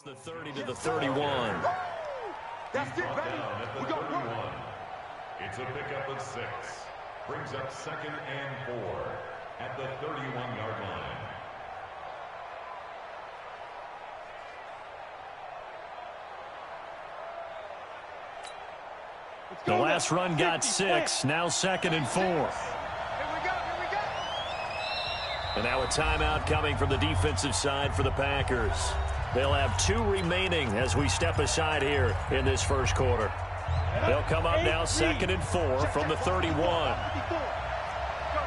The 30 to the 31. That's it, baby. We got 31. It's a pickup of 6. Brings up 2nd and 4 at the 31-yard line. The last run got 6. Now 2nd and 4. Here we go. And now a timeout coming from the defensive side for the Packers. They'll have 2 remaining as we step aside here in this first quarter. They'll come up now 2nd and 4 from the 31. Let's go,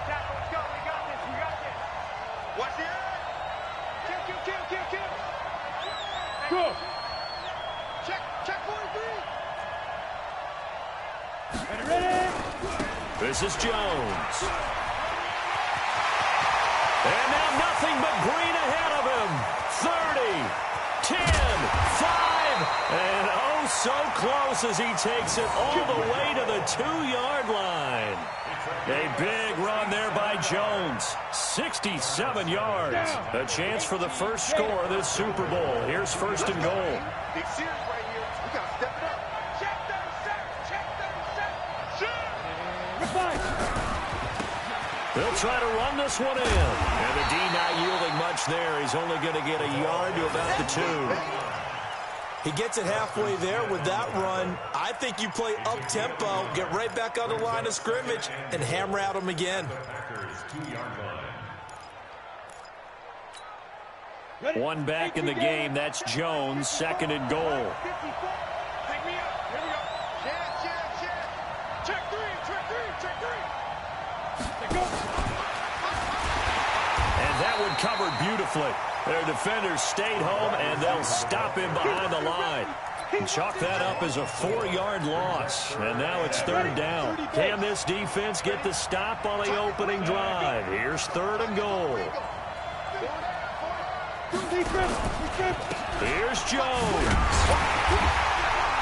tackle. Let's go. We got this. We got this. Watch the kill. Go. Check 43. Ready. This is Jones. And now nothing but green ahead of him. 30, 10, 5, and oh so close as he takes it all the way to the 2-yard line. A big run there by Jones. 67 yards. A chance for the first score of this Super Bowl. Here's 1st and goal. Big series right here. We got to step it up. Check 37. They'll try to run this one in. And the D not yielding much there. He's only going to get a yard to about the 2. He gets it halfway there with that run. I think you play up-tempo, get right back on the line of scrimmage, and hammer at him again. One back in the game. That's Jones, 2nd and goal. Take me up. Here we go. Check 3. And that one covered beautifully. Their defenders stayed home, and they'll stop him behind the line. And chalk that up as a 4-yard loss. And now it's 3rd down. Can this defense get the stop on the opening drive? Here's 3rd and goal. Here's Jones.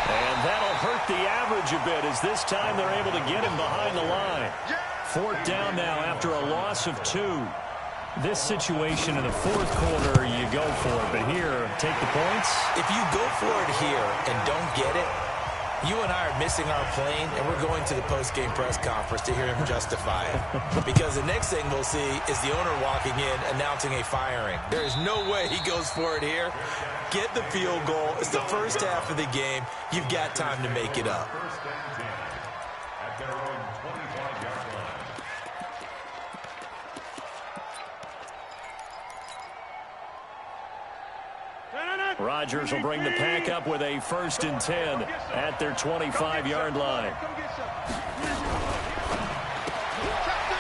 And that'll hurt the average a bit as this time they're able to get him behind the line. 4th down now after a loss of 2. This situation in the 4th quarter, you go for it. But here, take the points. If you go for it here and don't get it, you and I are missing our plane, and we're going to the post-game press conference to hear him justify it. Because the next thing we'll see is the owner walking in announcing a firing. There is no way he goes for it here. Get the field goal. It's the first half of the game. You've got time to make it up. Rodgers will bring the pack up with a 1st and 10 at their 25-yard line.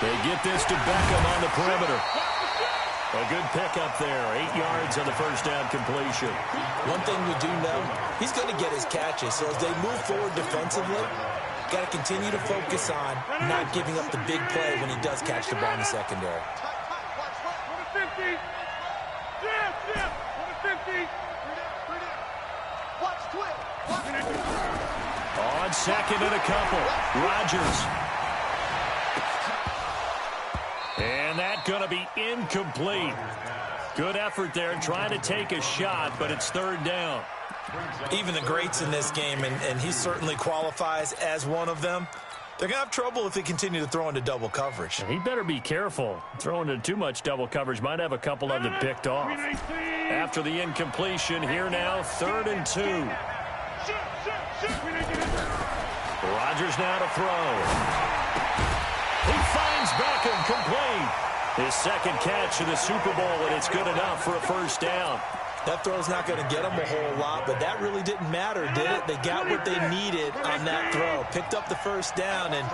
They get this to Beckham on the perimeter. A good pickup there. 8 yards on the 1st down completion. One thing we do know, he's going to get his catches. So as they move forward defensively, got to continue to focus on not giving up the big play when he does catch the ball in the secondary. On 2nd and a couple. Rodgers. And that's going to be incomplete. Good effort there trying to take a shot, but it's 3rd down. Even the greats in this game, and he certainly qualifies as one of them, they're going to have trouble if they continue to throw into double coverage. He better be careful. Throwing into too much double coverage might have a couple of them picked off. After the incompletion, here now, 3rd and 2. Rodgers now to throw. He finds Beckham complete. His 2nd catch of the Super Bowl, and it's good enough for a 1st down. That throw's not going to get them a whole lot, but that really didn't matter, did it? They got what they needed on that throw. Picked up the 1st down, and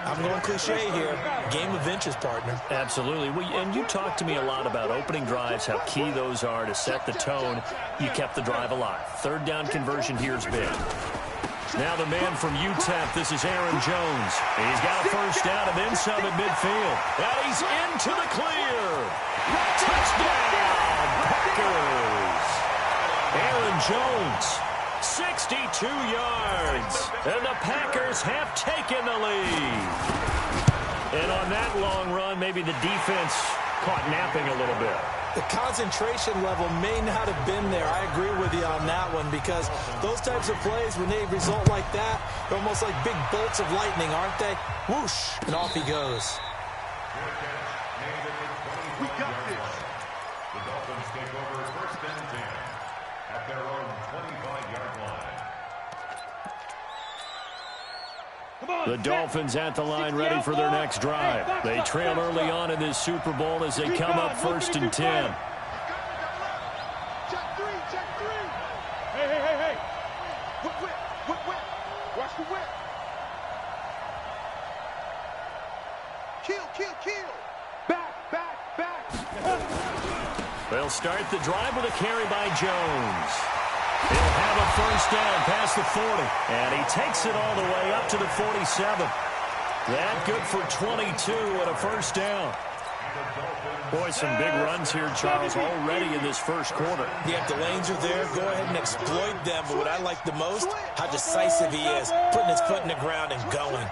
I'm going cliche here. Game of inches, partner. Absolutely. And you talked to me a lot about opening drives, how key those are to set the tone. You kept the drive alive. 3rd down conversion here's big. Now the man from UTEP, this is Aaron Jones. He's got a 1st down and then some at midfield. And he's into the clear. Touchdown, Packers. Aaron Jones, 62 yards. And the Packers have taken the lead. And on that long run, maybe the defense caught napping a little bit. the concentration level may not have been there. I agree with you on that one, because those types of plays, when they result like that, they're almost like big bolts of lightning, aren't they? Whoosh, and off he goes. We got this. The Dolphins take over first and 10 at their own 25-yard line. The Dolphins at the line, ready for their next drive. They trail early on in this Super Bowl as they come up first and 10. Check three, check three. Hey. Whip. Watch the whip. Kill. Back. They'll start the drive with a carry by Jones. He'll have a first down past the 40. And he takes it all the way up to the 47. That good for 22 and a first down. Boy, some big runs here, Charles, already in this first quarter. Yeah, if the lanes are there, go ahead and exploit them. But what I like the most, how decisive he is, putting his foot in the ground and going.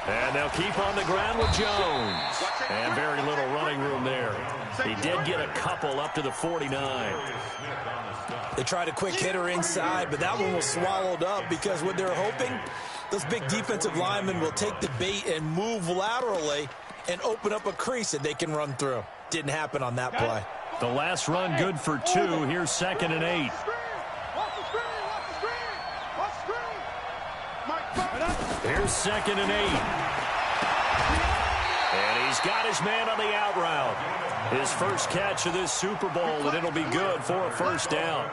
And they'll keep on the ground with Jones. And very little running room there. He did get a couple up to the 49. They tried a quick hitter inside, but that one was swallowed up because what they're hoping, those big defensive linemen will take the bait and move laterally and open up a crease that they can run through. Didn't happen on that play. The last run good for 2. Here's 2nd and 8. Here's 2nd and 8. And he's got his man on the out route. His first catch of this Super Bowl, and it'll be good for a first down.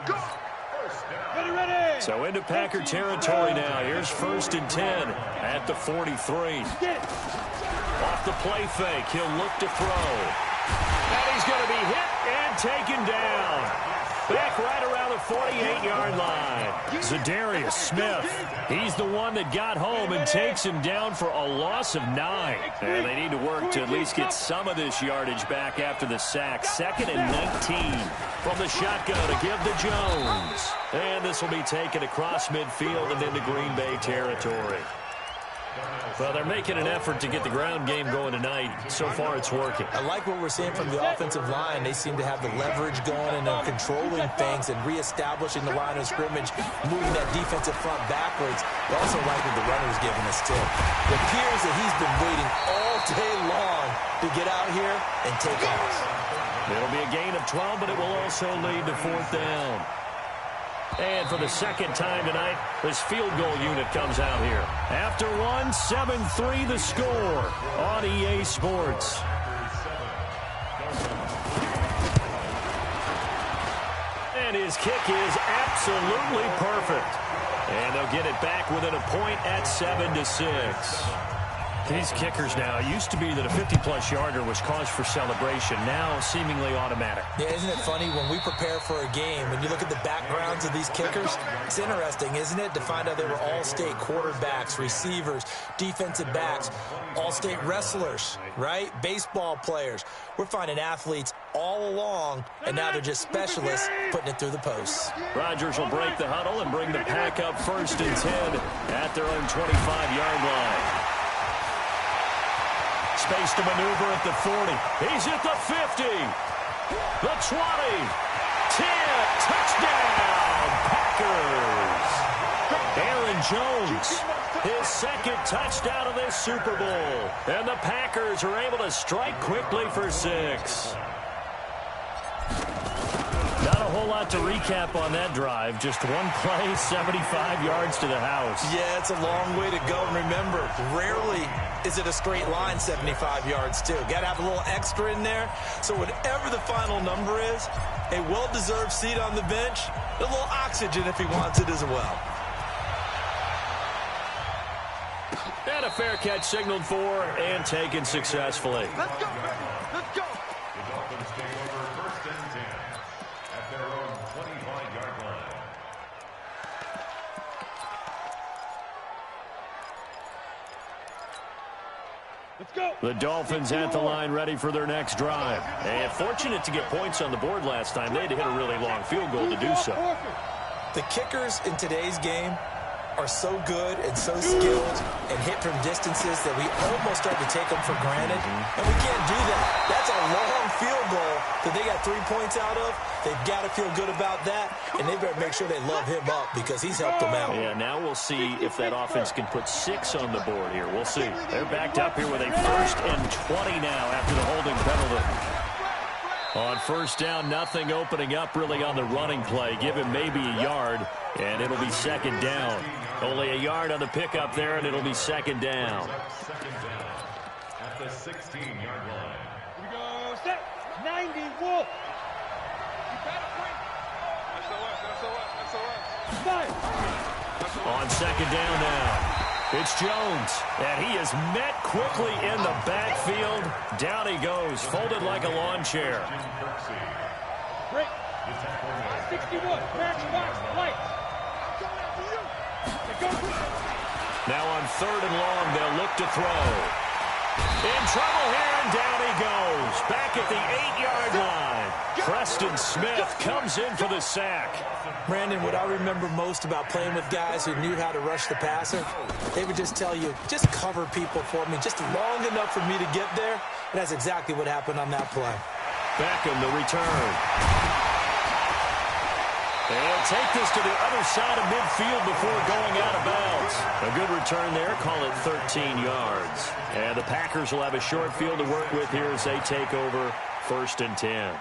So into Packer territory now. Here's 1st and 10 at the 43. Off the play fake, he'll look to throw. And he's going to be hit and taken down. Back right around the 48-yard line. Zadarius Smith, he's the one that got home and takes him down for a loss of 9. And they need to work to at least get some of this yardage back after the sack. 2nd and 19 from the shotgun to give to Jones. And this will be taken across midfield and into Green Bay territory. Well, they're making an effort to get the ground game going tonight. So far, it's working. I like what we're seeing from the offensive line. They seem to have the leverage going, and they're controlling things and reestablishing the line of scrimmage, moving that defensive front backwards. But also like what the runner's giving us, too. It appears that he's been waiting all day long to get out here and take off. It'll be a gain of 12, but it will also lead to 4th down. And for the second time tonight, this field goal unit comes out here. After one, 7-3 the score on EA Sports. And his kick is absolutely perfect. And they'll get it back within a point at 7-6. These kickers now, it used to be that a 50-plus yarder was cause for celebration. Now, seemingly automatic. Yeah, isn't it funny when we prepare for a game, when you look at the backgrounds of these kickers, it's interesting, isn't it, to find out they were all-state quarterbacks, receivers, defensive backs, all-state wrestlers, right? Baseball players. We're finding athletes all along, and now they're just specialists putting it through the posts. Rodgers will break the huddle and bring the pack up 1st and 10 at their own 25-yard line. Space to maneuver at the 40. He's at the 50. The 20. 10. Touchdown, Packers. Aaron Jones, his second touchdown of this Super Bowl. And the Packers are able to strike quickly for 6. Not a whole lot to recap on that drive. Just one play, 75 yards to the house. Yeah, it's a long way to go. And remember, rarely is it a straight line 75 yards, too. Got to have a little extra in there. So whatever the final number is, a well-deserved seat on the bench, a little oxygen if he wants it as well. And a fair catch signaled for and taken successfully. Let's go, baby. Let's go. The Dolphins take over first and 10 at their own 25-yard line. Let's go. The Dolphins at the line, ready for their next drive. And fortunate to get points on the board last time. They had to hit a really long field goal to do so. The kickers in today's game are so good and so skilled and hit from distances that we almost start to take them for granted. And we can't do that. That's a long field goal that they got 3 points out of. They've got to feel good about that, and they better make sure they love him up because he's helped them out. Yeah, now we'll see if that offense can put 6 on the board here. We'll see. They're backed up here with a 1st and 20 now after the holding penalty. On 1st down, nothing opening up really on the running play. Give him maybe a yard, and it'll be 2nd down. Only a yard on the pickup there, and it'll be 2nd down. At the 16-yard line. Here we go. Set. 90 Wolf. On 2nd down now. It's Jones, and he is met quickly in the backfield. Down he goes, folded like a lawn chair. Break. 61. Match box. Lights. Now on 3rd and long, they'll look to throw. In trouble here, and down he goes. Back at the 8-yard line. Preston Smith comes in for the sack. Brandon, what I remember most about playing with guys who knew how to rush the passer, they would just tell you, just cover people for me, just long enough for me to get there. And that's exactly what happened on that play. Beckham, the return. They'll take this to the other side of midfield before going out of bounds. A good return there, call it 13 yards. And the Packers will have a short field to work with here as they take over 1st and 10.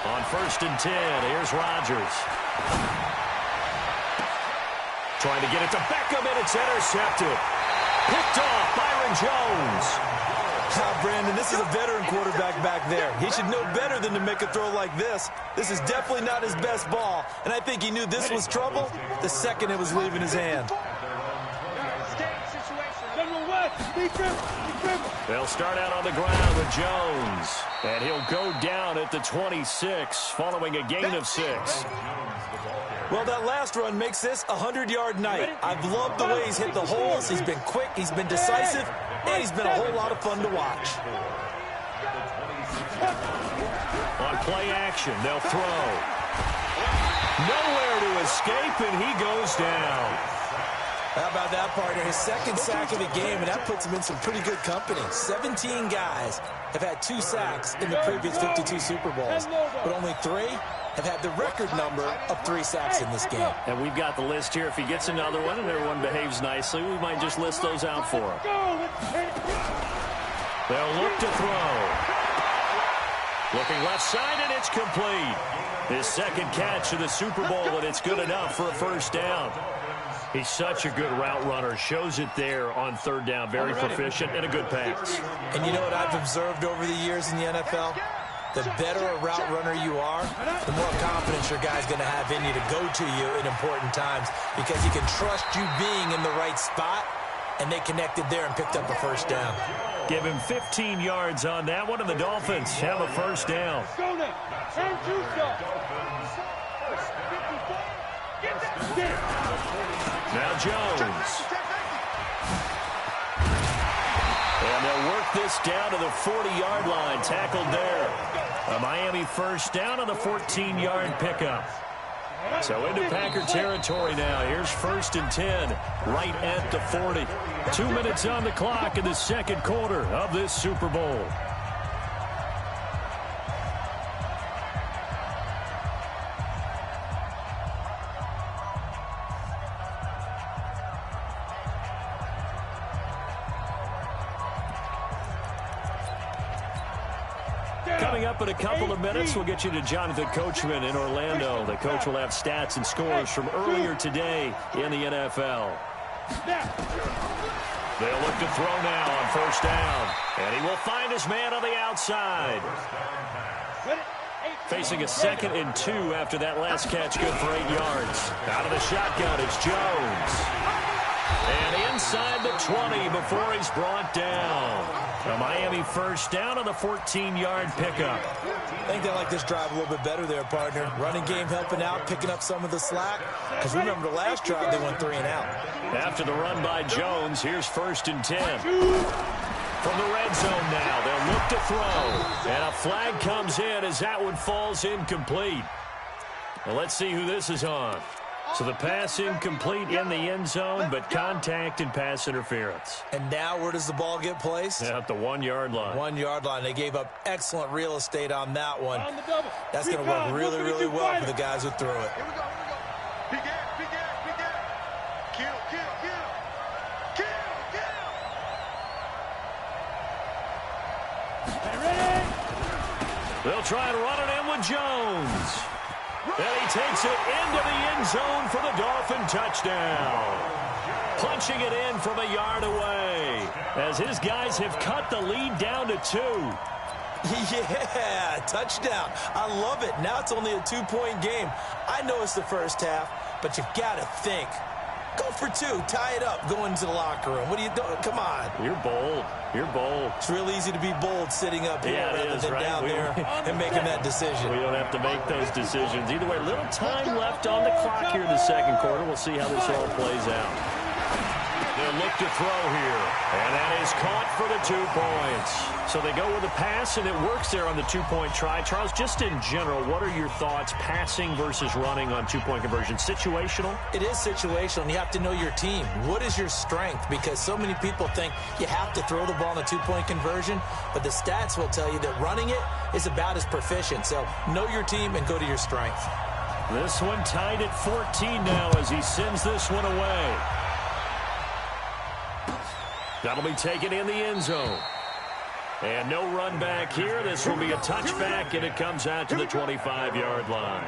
On 1st and 10, here's Rodgers. Trying to get it to Beckham, and it's intercepted. Picked off Byron Jones. Brandon, this is a veteran quarterback back there. He should know better than to make a throw like this. This is definitely not his best ball, and I think he knew this was trouble the second it was leaving his hand. They'll start out on the ground with Jones, and he'll go down at the 26 following a gain of 6. Well, that last run makes this a 100-yard night. I've loved the way he's hit the holes. He's been quick, he's been decisive, and he's been a whole lot of fun to watch. On play action, they'll throw. Nowhere to escape, and he goes down. How about that, partner? His 2nd sack of the game, and that puts him in some pretty good company. 17 guys have had 2 sacks in the previous 52 Super Bowls, but only 3 have had the record number of 3 sacks in this game. And we've got the list here. If he gets another one and everyone behaves nicely, we might just list those out for him. They'll look to throw. Looking left side, and it's complete. His 2nd catch of the Super Bowl, and it's good enough for a 1st down. He's such a good route runner. Shows it there on 3rd down. Very proficient and a good pass. And you know what I've observed over the years in the NFL? The better a route runner you are, the more confidence your guy's going to have in you to go to you in important times because he can trust you being in the right spot, and they connected there and picked up a 1st down. Give him 15 yards on that one, and the Dolphins have a 1st down. Now Jones. And they'll work this down to the 40-yard line. Tackled there. A Miami 1st down on the 14-yard pickup. So into Packer territory now. Here's 1st and 10, right at the 40. 2 minutes on the clock in the 2nd quarter of this Super Bowl. Coming up in a couple of minutes, we'll get you to Jonathan Coachman in Orlando. The coach will have stats and scores from earlier today in the NFL. They'll look to throw now on 1st down. And he will find his man on the outside. Facing a 2nd and 2 after that last catch, good for 8 yards. Out of the shotgun, it's Jones. And he inside the 20 before he's brought down. A Miami first down on the 14-yard pickup. I think they like this drive a little bit better there, partner. Running game helping out, picking up some of the slack. Because remember the last drive, they went 3 and out. After the run by Jones, here's 1st and 10. From the red zone now, they'll look to throw. And a flag comes in as that one falls incomplete. Well, let's see who this is on. So the pass incomplete in the end zone, but contact and pass interference. And now where does the ball get placed? At the 1-yard line. 1-yard line. They gave up excellent real estate on that one. That's going to work really, really well for the guys who threw it. Here we go. Big air. Kill. They'll try and run it in with Jones. And he takes it into the end zone for the Dolphin touchdown. Punching it in from a yard away as his guys have cut the lead down to 2. Yeah, touchdown. I love it. Now it's only a 2-point game. I know it's the first half, but you've got to think. Go for 2. Tie it up. Go into the locker room. What are you doing? Come on. You're bold. It's real easy to be bold sitting up here rather than down there and making that decision. We don't have to make those decisions. Either way, little time left on the clock here in the second quarter. We'll see how this all plays out. They'll look to throw here. And that is caught for the 2 points. So they go with a pass, and it works there on the 2-point try. Charles, just in general, what are your thoughts passing versus running on 2-point conversion? Situational? It is situational, and you have to know your team. What is your strength? Because so many people think you have to throw the ball in a 2-point conversion, but the stats will tell you that running it is about as proficient. So know your team and go to your strength. This one tied at 14 now as he sends this one away. That'll be taken in the end zone. And no run back here. This will be a touchback, and it comes out to the 25-yard line.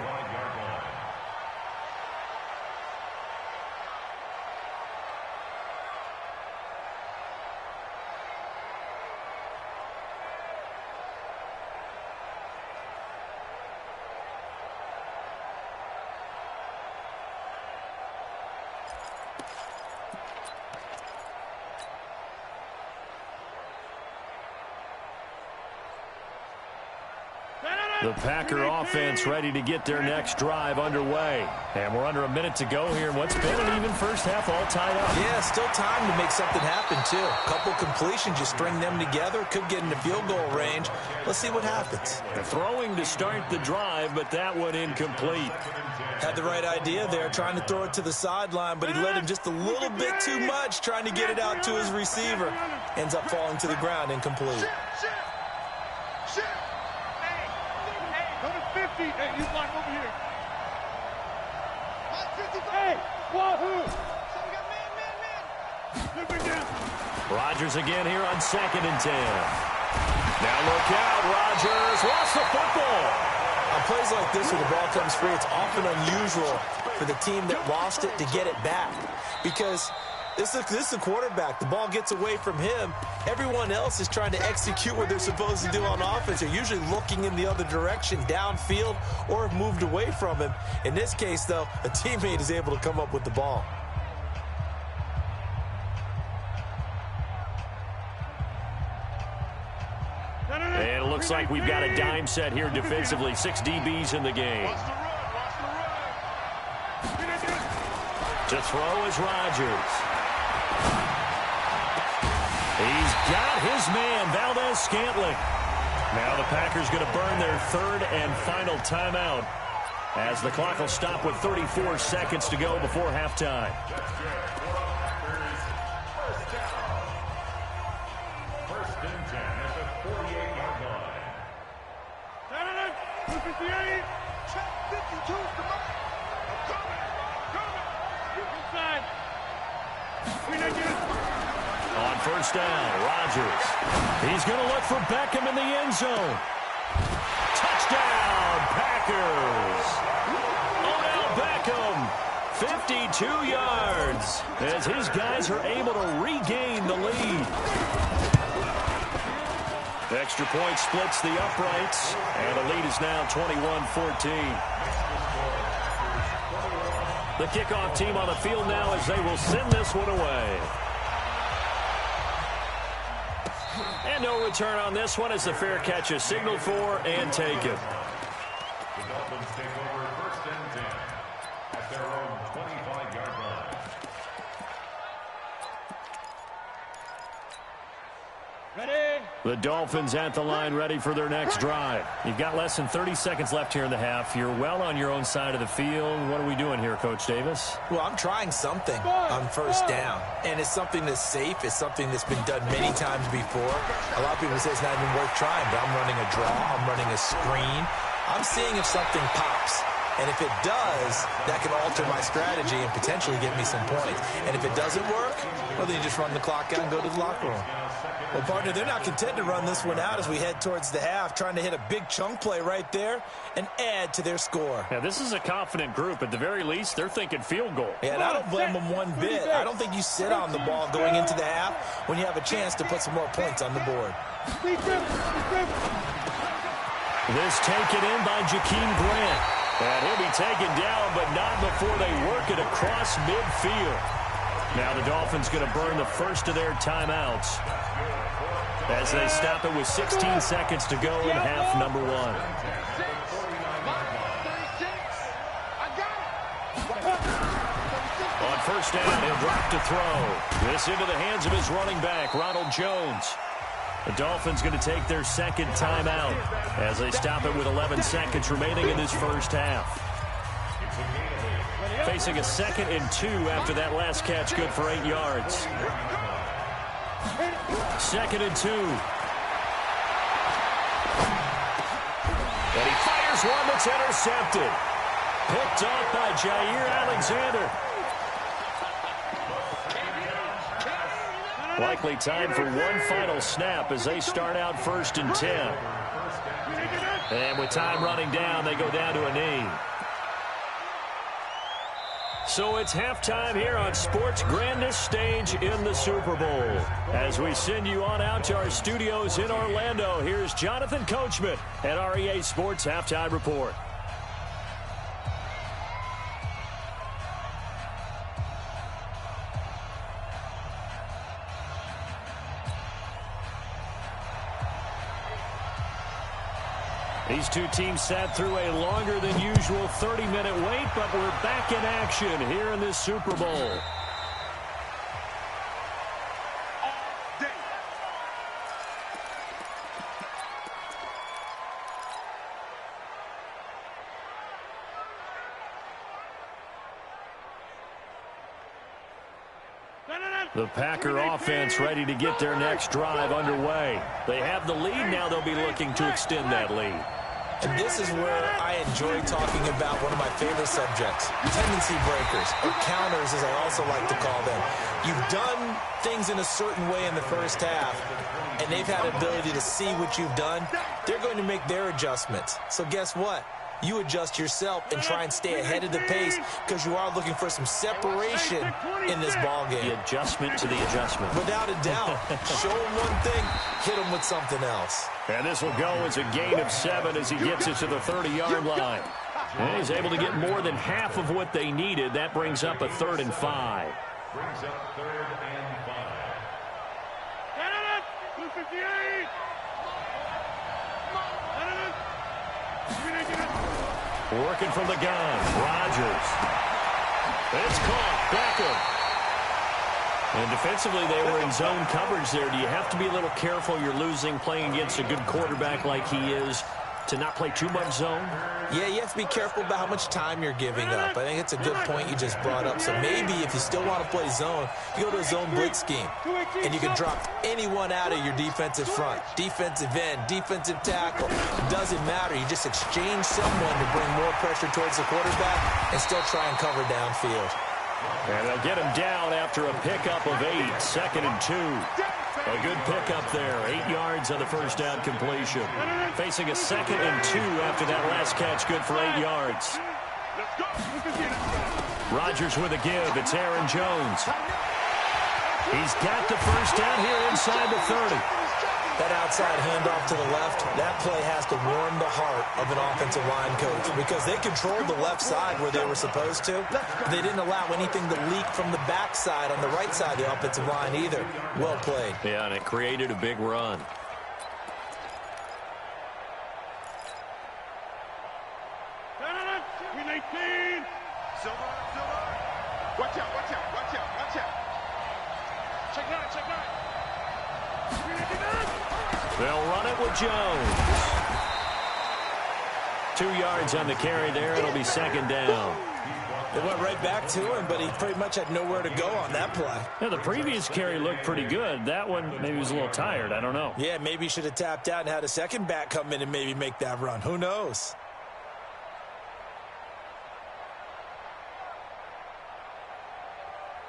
The Packer offense ready to get their next drive underway. And we're under a minute to go here in what's been an even first half, all tied up. Yeah, still time to make something happen, too. A couple completions, you string them together, could get into field goal range. Let's see what happens. Throwing to start the drive, but that one incomplete. Had the right idea there, trying to throw it to the sideline, but he led him just a little bit too much, trying to get it out to his receiver. Ends up falling to the ground, incomplete. Hey, he's blocked over here. Hey, wahoo! Rodgers again here on 2nd and 10. Now look out, Rodgers lost the football. On plays like this where the ball comes free, it's often unusual for the team that lost it to get it back. Because this is a quarterback. The ball gets away from him. Everyone else is trying to execute what they're supposed to do on offense. They're usually looking in the other direction, downfield, or have moved away from him. In this case, though, a teammate is able to come up with the ball. And it looks like we've got a dime set here defensively. 6 DBs in the game. To throw is Rodgers. He's got his man, Valdez-Scantling. Now the Packers going to burn their 3rd and final timeout as the clock will stop with 34 seconds to go before halftime. First and 10 at the 48-yard line. 258. Check 52's the mark. On first down, Rodgers. He's going to look for Beckham in the end zone. Touchdown, Packers. Odell Beckham, 52 yards, as his guys are able to regain the lead. Extra point splits the uprights, and the lead is now 21-14. The kickoff team on the field now as they will send this one away. no return on this one as the fair catch is signaled for and taken. The Dolphins take over 1st and 10 at their own 25-yard line. Ready? The Dolphins at the line ready for their next drive. You've got less than 30 seconds left here in the half. You're well on your own side of the field. What are we doing here, Coach Davis? Well, I'm trying something on 1st down, and it's something that's safe. It's something that's been done many times before. A lot of people say it's not even worth trying, but I'm running a draw. I'm running a screen. I'm seeing if something pops. And if it does, that can alter my strategy and potentially get me some points. And if it doesn't work, well, then you just run the clock out and go to the locker room. Well, partner, they're not content to run this one out as we head towards the half, trying to hit a big chunk play right there and add to their score. Yeah, this is a confident group. At the very least, they're thinking field goal. Yeah, and I don't blame them one bit. I don't think you sit on the ball going into the half when you have a chance to put some more points on the board. This taken in by Jakeem Grant. And he'll be taken down, but not before they work it across midfield. Now the Dolphins going to burn the first of their timeouts as they stop it with 16 seconds to go in half number 1. On 1st down, he'll drop to throw. This into the hands of his running back, Ronald Jones. The Dolphins going to take their second timeout as they stop it with 11 seconds remaining in this first half. Facing a 2nd and 2 after that last catch, good for 8 yards. 2nd and 2. And he fires one that's intercepted. Picked off by Jair Alexander. Likely time for one final snap as they start out 1st and 10. And with time running down, they go down to a knee. So it's halftime here on sports' grandest stage in the Super Bowl. As we send you on out to our studios in Orlando, here's Jonathan Coachman at REA Sports Halftime Report. These two teams sat through a longer than usual 30-minute wait, but we're back in action here in this Super Bowl. The Packer offense ready to get their next drive underway. They have the lead. Now they'll be looking to extend that lead. And this is where I enjoy talking about one of my favorite subjects, tendency breakers, or counters as I also like to call them. You've done things in a certain way in the first half, and they've had the ability to see what you've done. They're going to make their adjustments. So guess what? You adjust yourself and try and stay ahead of the pace because you are looking for some separation in this ball game. The adjustment to the adjustment. Without a doubt. Show him one thing, hit him with something else. And this will go as a gain of 7 as he gets it to the 30-yard line. And he's able to get more than half of what they needed. That brings up a 3rd and 5. Brings up 3rd and 5. Working from the gun, Rodgers. It's caught, Beckham. And defensively, they were in zone coverage there. Do you have to be a little careful? You're losing playing against a good quarterback like he is to not play too much zone? Yeah, you have to be careful about how much time you're giving up. I think it's a good point you just brought up. So maybe if you still want to play zone, you go to a zone blitz scheme. And you can drop anyone out of your defensive front. Defensive end, defensive tackle. It doesn't matter. You just exchange someone to bring more pressure towards the quarterback and still try and cover downfield. And they'll get him down after a pickup of 8, 2nd and 2. A good pickup there, 8 yards on the first down completion. Facing a 2nd and 2 after that last catch, good for 8 yards. Rodgers with a give, it's Aaron Jones. He's got the first down here inside the 30. That outside handoff to the left, that play has to warm the heart of an offensive line coach because they controlled the left side where they were supposed to. They didn't allow anything to leak from the backside on the right side of the offensive line either. Well played. Yeah, and it created a big run. Watch out, watch out, watch out, watch out. Check nine, check nine. They'll run it with Jones. 2 yards on the carry there. It'll be second down. They went right back to him, but he pretty much had nowhere to go on that play. Yeah, the previous carry looked pretty good. That one, maybe he was a little tired. I don't know. Yeah, maybe he should have tapped out and had a second back come in and maybe make that run. Who knows?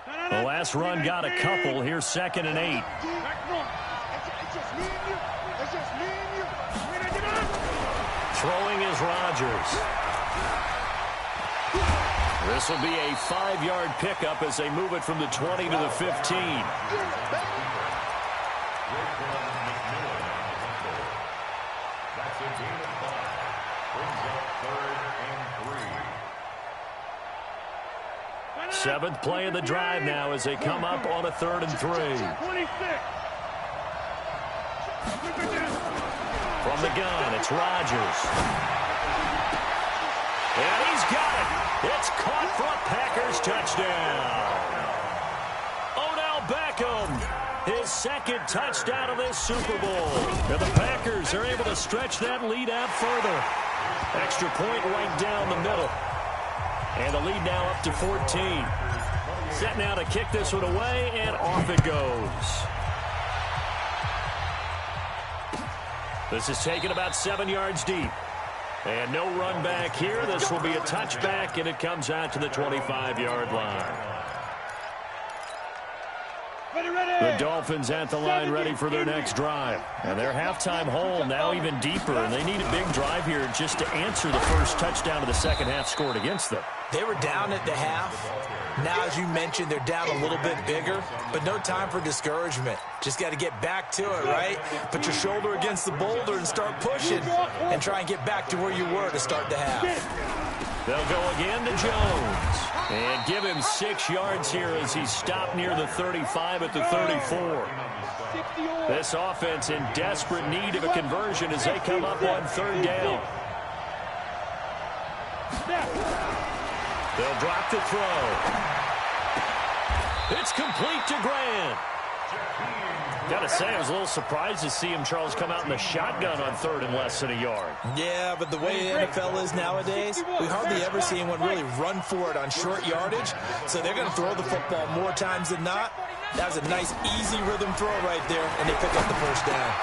The last run got a couple. Here's 2nd and 8. Throwing is Rodgers. This will be a 5-yard pickup as they move it from the 20 to the 15. That's a gain of 5. Brings up 3rd and 3. 7th play of the drive now as they come up on a 3rd and 3. From the gun, it's Rodgers. And he's got it. It's caught for a Packers touchdown. Odell Beckham, his 2nd touchdown of this Super Bowl. And the Packers are able to stretch that lead out further. Extra point right down the middle. And the lead now up to 14. Set now to kick this one away, and off it goes. This is taken about 7 yards deep. And no run back here. This will be a touchback, and it comes out to the 25-yard line. The Dolphins at the line ready for their next drive. And their halftime hole now even deeper, and they need a big drive here just to answer the first touchdown of the second half scored against them. They were down at the half. Now, as you mentioned, they're down a little bit bigger, but no time for discouragement. Just got to get back to it, right? Put your shoulder against the boulder and start pushing and try and get back to where you were to start the half. They'll go again to Jones and give him 6 yards here as he's stopped near the 35 at the 34. This offense in desperate need of a conversion as they come up on 3rd down. They'll drop the throw. It's complete to Grant. Gotta say, I was a little surprised to see him, Charles, come out in the shotgun on 3rd and less than a yard. Yeah, but the way the NFL is nowadays, we hardly ever see anyone really run for it on short yardage. So they're going to throw the football more times than not. That was a nice, easy rhythm throw right there, and they pick up the first down.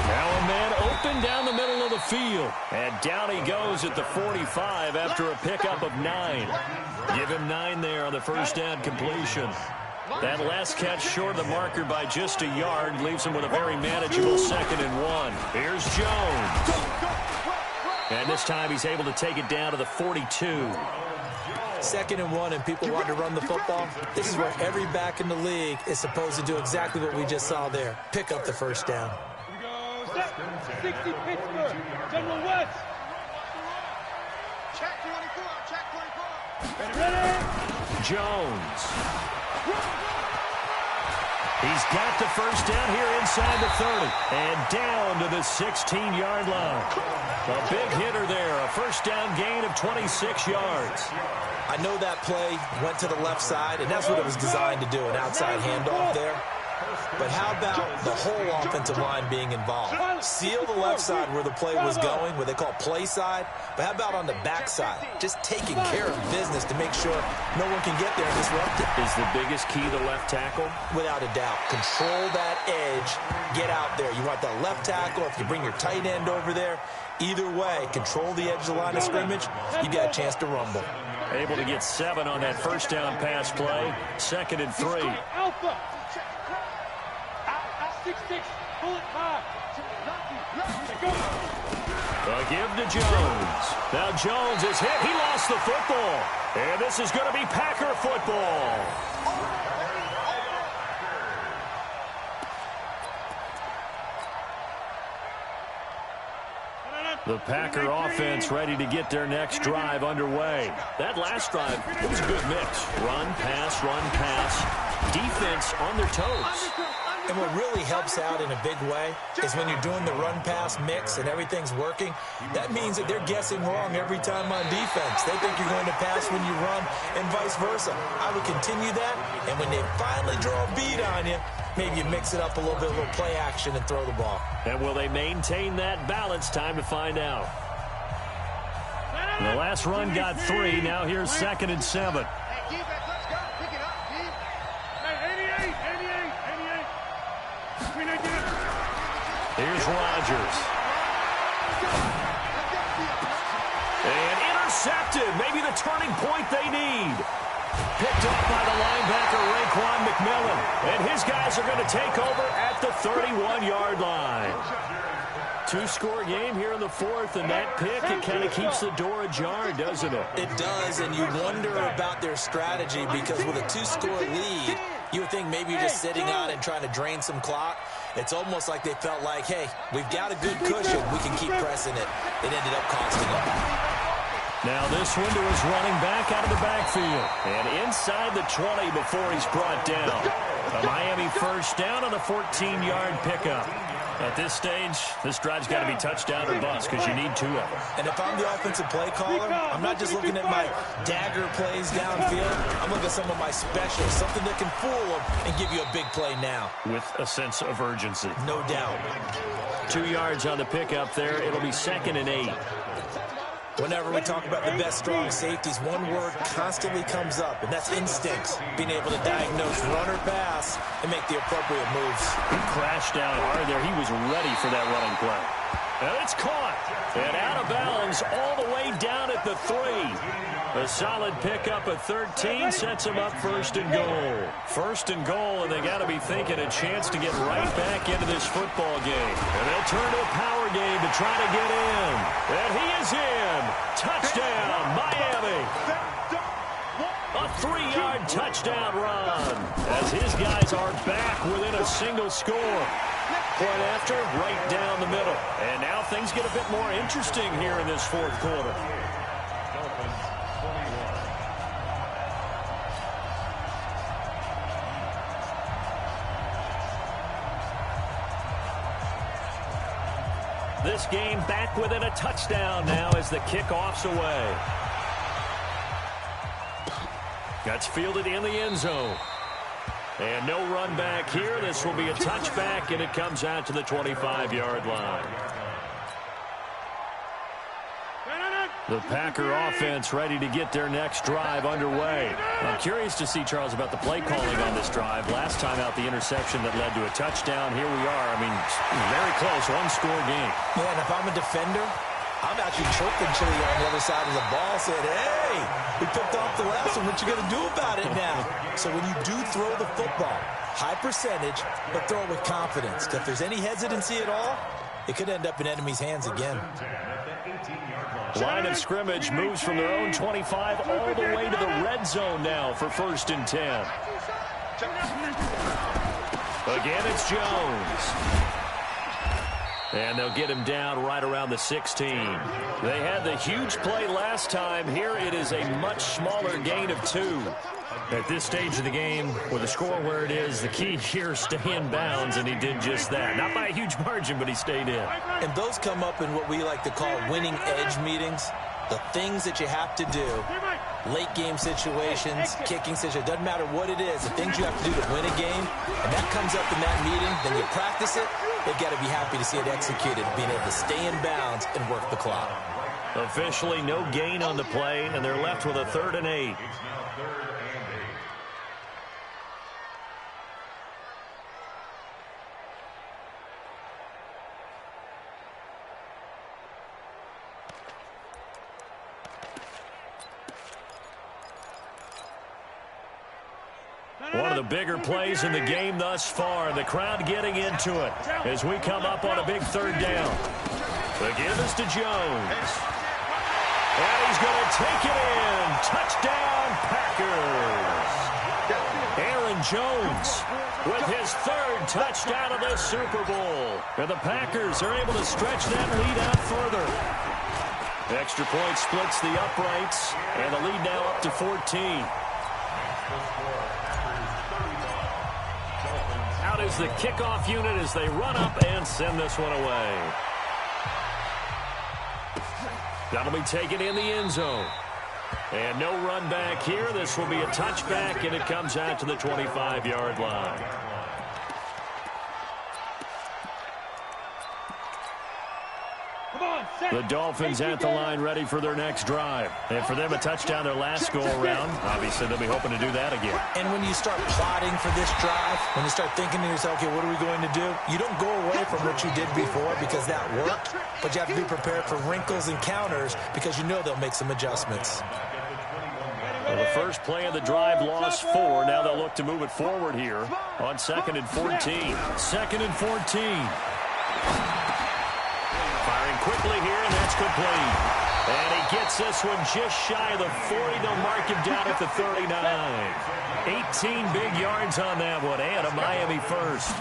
Now a man open down the middle of the field. And down he goes at the 45 after a pickup of 9. Give him 9 there on the first down completion. That last catch short of the marker by just a yard leaves him with a very manageable 2nd and 1. Here's Jones. And this time he's able to take it down to the 42. 2nd and 1, and people want to run the football. This is where every back in the league is supposed to do exactly what we just saw there. Pick up the first down. 60 Pittsburgh, General West. Check 24, check 24. Ready? Jones. He's got the first down here inside the 30. And down to the 16-yard line. A big hitter there. A first down gain of 26 yards. I know that play went to the left side, and that's what it was designed to do, an outside handoff there. But how about the whole offensive line being involved? Seal the left side where the play was going, what they call play side. But how about on the back side? Just taking care of business to make sure no one can get there and disrupt it. Is the biggest key the left tackle? Without a doubt. Control that edge. Get out there. You want that left tackle. If you bring your tight end over there, either way, control the edge of the line of scrimmage, you got a chance to rumble. Able to get 7 on that first down pass play. 2nd and 3. Alpha. 6-6, bullet 5. A give to Jones. Now Jones is hit. He lost the football. And this is going to be Packer football. The Packer offense ready to get their next drive underway. That last drive, it was a good mix. Run, pass, defense on their toes. And what really helps out in a big way is when you're doing the run-pass mix and everything's working, that means that they're guessing wrong every time on defense. They think you're going to pass when you run and vice versa. I would continue that, and when they finally draw a beat on you, maybe you mix it up a little bit, a little play action, and throw the ball. And will they maintain that balance? Time to find out. The last run got 3. Now here's 2nd and 7. Here's Rodgers. And intercepted. Maybe the turning point they need. Picked off by the linebacker, Raekwon McMillan. And his guys are going to take over at the 31-yard line. 2-score game here in the 4th, and that pick, it kind of keeps the door ajar, doesn't it? It does, and you wonder about their strategy because with a 2-score lead, you would think maybe you're just sitting on and trying to drain some clock. It's almost like they felt like, hey, we've got a good cushion. We can keep pressing it. It ended up costing them. Now this one to his running back out of the backfield. And inside the 20 before he's brought down. A Miami first down on a 14-yard pickup. At this stage, this drive's got to be touchdown or bust because you need 2 of them. And if I'm the offensive play caller, I'm not just looking at my dagger plays downfield. I'm looking at some of my specials, something that can fool them and give you a big play now. With a sense of urgency. No doubt. 2 yards on the pickup there. It'll be 2nd and 8. Whenever we talk about the best strong safeties, one word constantly comes up, and that's instincts. Being able to diagnose run or pass and make the appropriate moves. He crashed down hard there. He was ready for that running play. And it's caught. And out of bounds all the way down at the 3. A solid pickup of 13 sets him up 1st and goal. 1st and goal, and they got to be thinking a chance to get right back into this football game. And they'll turn to a power game to try to get in. And he is in. Touchdown, Miami. A 3-yard touchdown run as his guys are back within a single score. Point after, right down the middle. And now things get a bit more interesting here in this 4th quarter. This game back within a touchdown now as the kickoff's away. That's fielded in the end zone. And no run back here. This will be a touchback, and it comes out to the 25-yard line. The Packer offense ready to get their next drive underway. I'm curious to see, Charles, about the play calling on this drive. Last time out, the interception that led to a touchdown. Here we are. I mean, very close, 1-score game. Yeah, and if I'm a defender, I'm actually chirping Chili on the other side of the ball, saying, hey, we picked off the last one. What you going to do about it now? So when you do throw the football, high percentage, but throw it with confidence. If there's any hesitancy at all, it could end up in enemy's hands again. Line of scrimmage moves from their own 25 all the way to the red zone now for 1st and 10. Again, it's Jones. And they'll get him down right around the 16. They had the huge play last time. Here it is a much smaller gain of 2. At this stage of the game, with the score where it is, the key here is stay in bounds, and he did just that. Not by a huge margin, but he stayed in. And those come up in what we like to call winning edge meetings. The things that you have to do, late game situations, kicking situations, doesn't matter what it is, the things you have to do to win a game, and that comes up in that meeting, then you practice it, they've got to be happy to see it executed, being able to stay in bounds and work the clock. Officially no gain on the play, and they're left with a 3rd and 8. One of the bigger plays in the game thus far. The crowd getting into it as we come up on a big 3rd down. The give is to Jones. And he's going to take it in. Touchdown, Packers. Aaron Jones with his 3rd touchdown of the Super Bowl. And the Packers are able to stretch that lead out further. Extra point splits the uprights, and the lead now up to 14. Out is the kickoff unit as they run up and send this one away. That'll be taken in the end zone. And no run back here. This will be a touchback, and it comes out to the 25-yard line. The Dolphins at the line ready for their next drive. And for them, a touchdown their last go-around. Obviously, they'll be hoping to do that again. And when you start plotting for this drive, when you start thinking to yourself, okay, what are we going to do? You don't go away from what you did before because that worked, but you have to be prepared for wrinkles and counters because you know they'll make some adjustments. Well, the first play of the drive lost 4. Now they'll look to move it forward here on 2nd and 14. 2nd and 14. Firing quickly here, and that's complete. And he gets this one just shy of the 40. They'll mark him down at the 39. 18 big yards on that one, and a Miami first.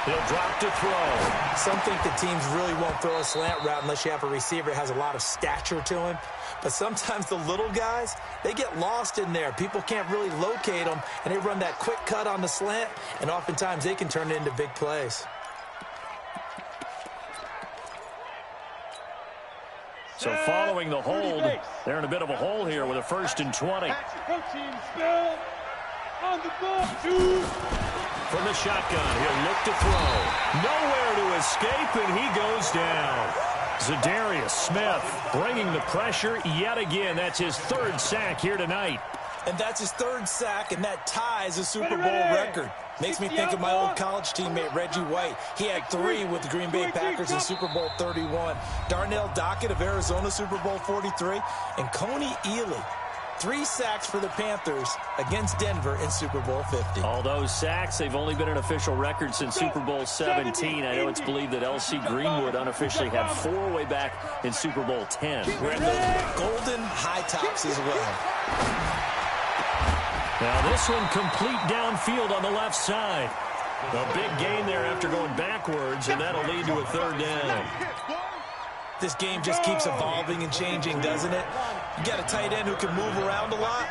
He'll drop to throw. Some think the teams really won't throw a slant route unless you have a receiver that has a lot of stature to him. But sometimes the little guys, they get lost in there. People can't really locate them, and they run that quick cut on the slant, and oftentimes they can turn it into big plays. So following the hold, they're in a bit of a hole here with a 1st and 20. From the shotgun, he'll look to throw. Nowhere to escape, and he goes down. Zadarius Smith bringing the pressure yet again. That's his 3rd sack here tonight. And that's his 3rd sack, and that ties a Super Bowl record. Makes me think of my old college teammate, Reggie White. He had 3 with the Green Bay Packers in Super Bowl 31. Darnell Dockett of Arizona, Super Bowl 43. And Coney Ealy, 3 sacks for the Panthers against Denver in Super Bowl 50. All those sacks, they've only been an official record since Super Bowl 17. I know it's believed that L.C. Greenwood unofficially had 4 way back in Super Bowl 10. We're at the golden high tops as well. Now this one complete downfield on the left side. A big gain there after going backwards, and that'll lead to a 3rd down. This game just keeps evolving and changing, doesn't it? You got a tight end who can move around a lot,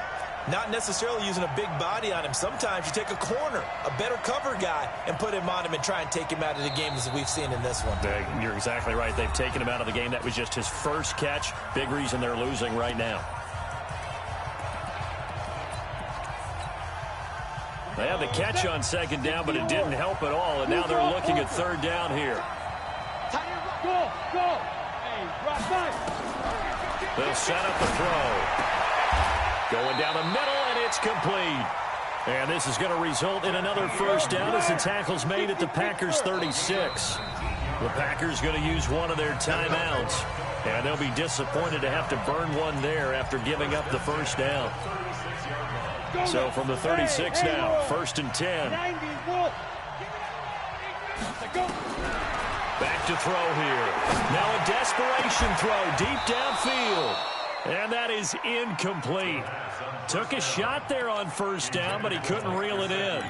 not necessarily using a big body on him. Sometimes you take a corner, a better cover guy, and put him on him and try and take him out of the game as we've seen in this one. You're exactly right. They've taken him out of the game. That was just his first catch. Big reason they're losing right now. They had the catch on 2nd down, but it didn't help at all, and now they're looking at 3rd down here. They'll set up the throw. Going down the middle, and it's complete. And this is going to result in another 1st down as the tackle's made at the Packers' 36. The Packers going to use one of their timeouts, and they'll be disappointed to have to burn one there after giving up the 1st down. So from the 36 now, 1st and 10. Back to throw here. Now a desperation throw deep downfield. And that is incomplete. Took a shot there on 1st down, but he couldn't reel it in.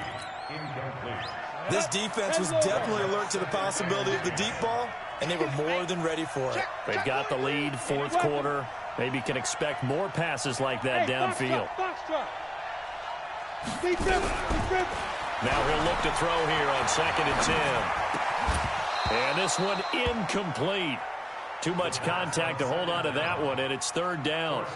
This defense was definitely alert to the possibility of the deep ball, and they were more than ready for it. They've got the lead, 4th quarter. Maybe can expect more passes like that downfield. Now he'll look to throw here on 2nd and 10. And this one incomplete. Too much contact to hold on to that one, and it's 3rd down.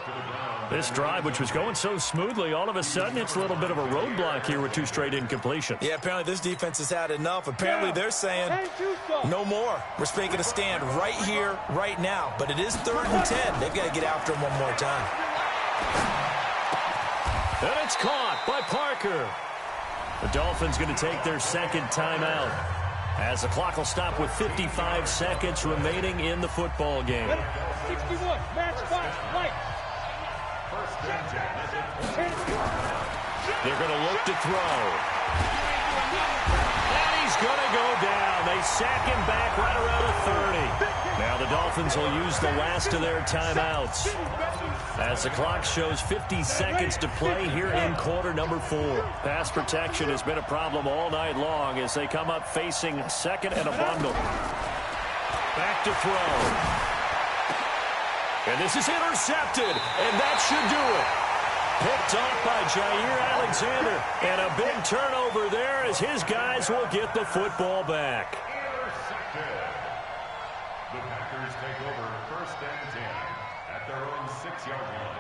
This drive, which was going so smoothly, all of a sudden it's a little bit of a roadblock here with 2 straight incompletions. Yeah, apparently this defense has had enough. Apparently they're saying no more. We're making a stand right here, right now. But it is 3rd and 10. They've got to get after him one more time. And it's caught by Parker. The Dolphins going to take their 2nd timeout as the clock will stop with 55 seconds remaining in the football game. 61, match box, right. They're going to look to throw. And he's going to go down. They sack him back right around the 30. Now the Dolphins will use the last of their timeouts as the clock shows 50 seconds to play here in quarter number 4. Pass protection has been a problem all night long as they come up facing 2nd and a bundle. Back to throw. And this is intercepted, and that should do it. Picked off by Jair Alexander. And a big turnover there as his guys will get the football back. Intercepted. The Packers take over 1st and 10 at their own 6-yard line.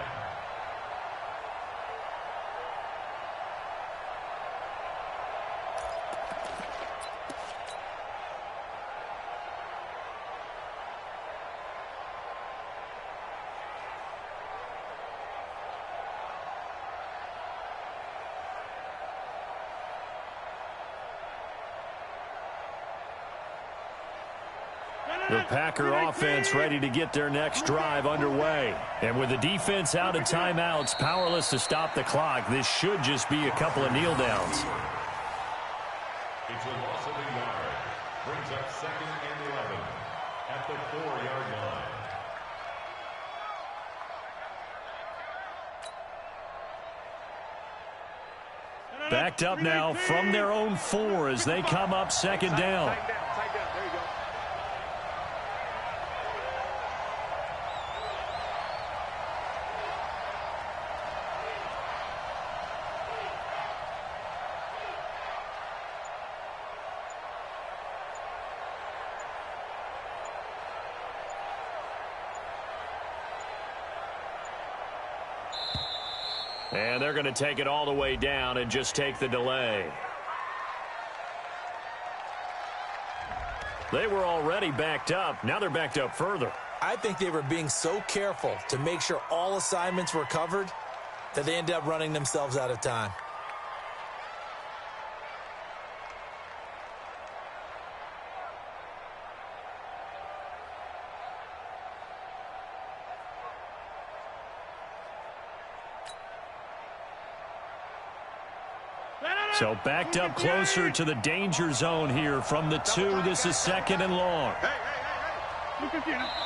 The Packer offense ready to get their next drive underway. And with the defense out of timeouts, powerless to stop the clock, this should just be a couple of kneel downs. It's a loss of a yard. Brings up 2nd and 11 at the 4-yard line. Backed up now from their own 4 as they come up 2nd down. And they're going to take it all the way down and just take the delay. They were already backed up. Now they're backed up further. I think they were being so careful to make sure all assignments were covered that they ended up running themselves out of time. So backed up closer to the danger zone here from the 2. This is 2nd and long.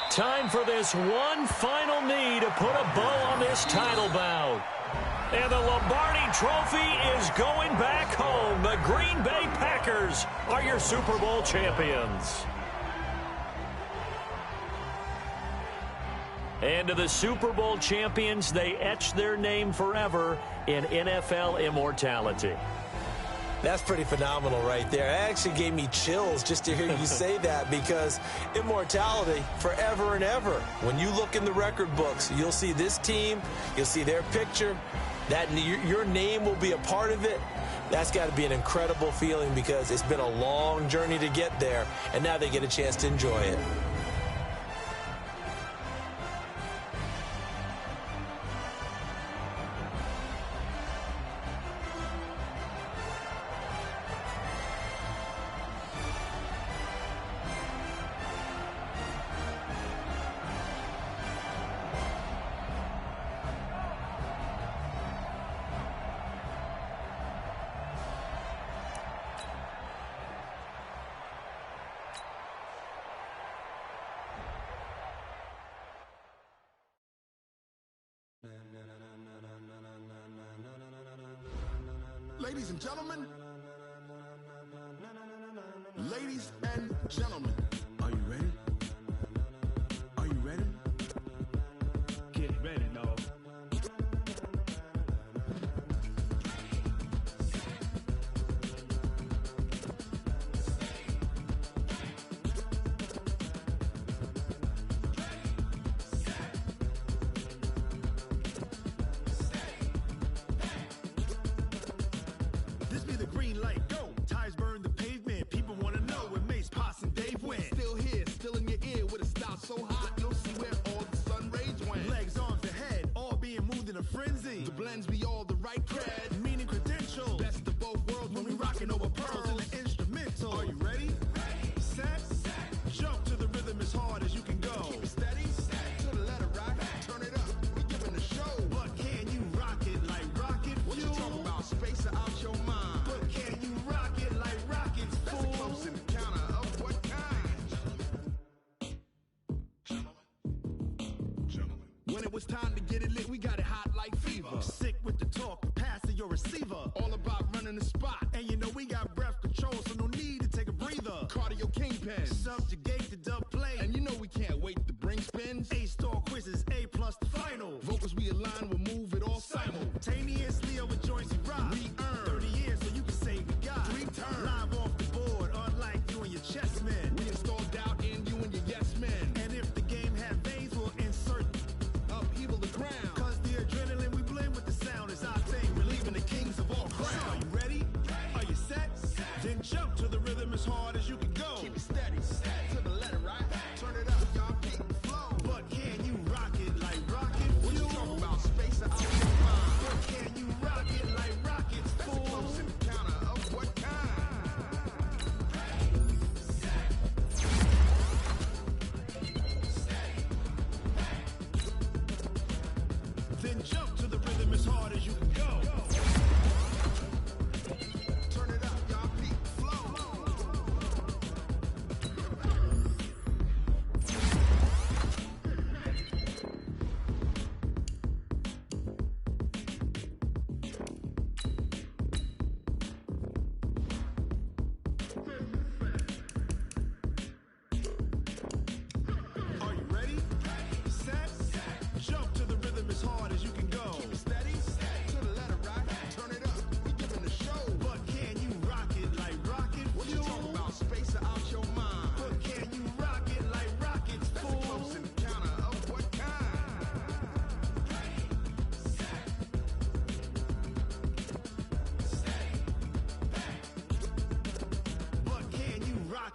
Time for this one final knee to put a bow on this title bout. And the Lombardi Trophy is going back home. The Green Bay Packers are your Super Bowl champions. And to the Super Bowl champions, they etch their name forever in NFL immortality. That's pretty phenomenal right there. It actually gave me chills just to hear you say that, because immortality forever and ever. When you look in the record books, you'll see this team, you'll see their picture, that your name will be a part of it. That's got to be an incredible feeling, because it's been a long journey to get there, and now they get a chance to enjoy it. Ladies and gentlemen, are you ready? Are you ready? Get ready, dog. This be the green light, go. Tires burn the pavement. People want to know where Mace, Potts, and Dave went. Still here, still in your ear with a style so hot, you'll see where all the sun rays went. Legs, arms, and head, all being moved in a frenzy. The blends be all the right cred, meaning credentials. Best of both worlds when we rockin' over pearls in the instrumental. Are you ready? Set. Jump to the rhythm as hard as you can go. Keep it steady, to the letter rock. Turn it up, we giving a show. But can you rock it like rocket fuel? What you talking about? Space or out your mind? But can you rock it like rockets, fool? That's a close encounter of what kind? Gentlemen. When it was time to get it lit, we got it hot like fever. Sick with the talk, passing your receiver. All about running the spot. And you know we got breath control, so no need to take a breather. Cardio kingpin, subjugate the dub play. And you know we can't wait to bring spins. A-star quizzes, A+ the final. Vocals we align, we'll move it all simul.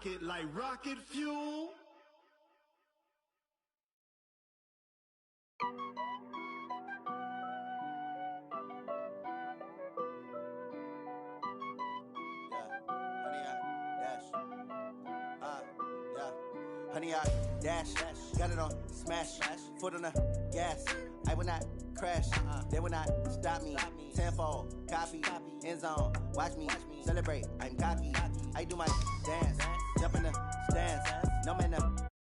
it like rocket fuel. Honey, I dash, got it on smash, foot on the gas. I will not crash, they will not stop me. Tenfold, copy, end zone, watch me celebrate. I'm cocky, I do my dance, jump in the stands, no man.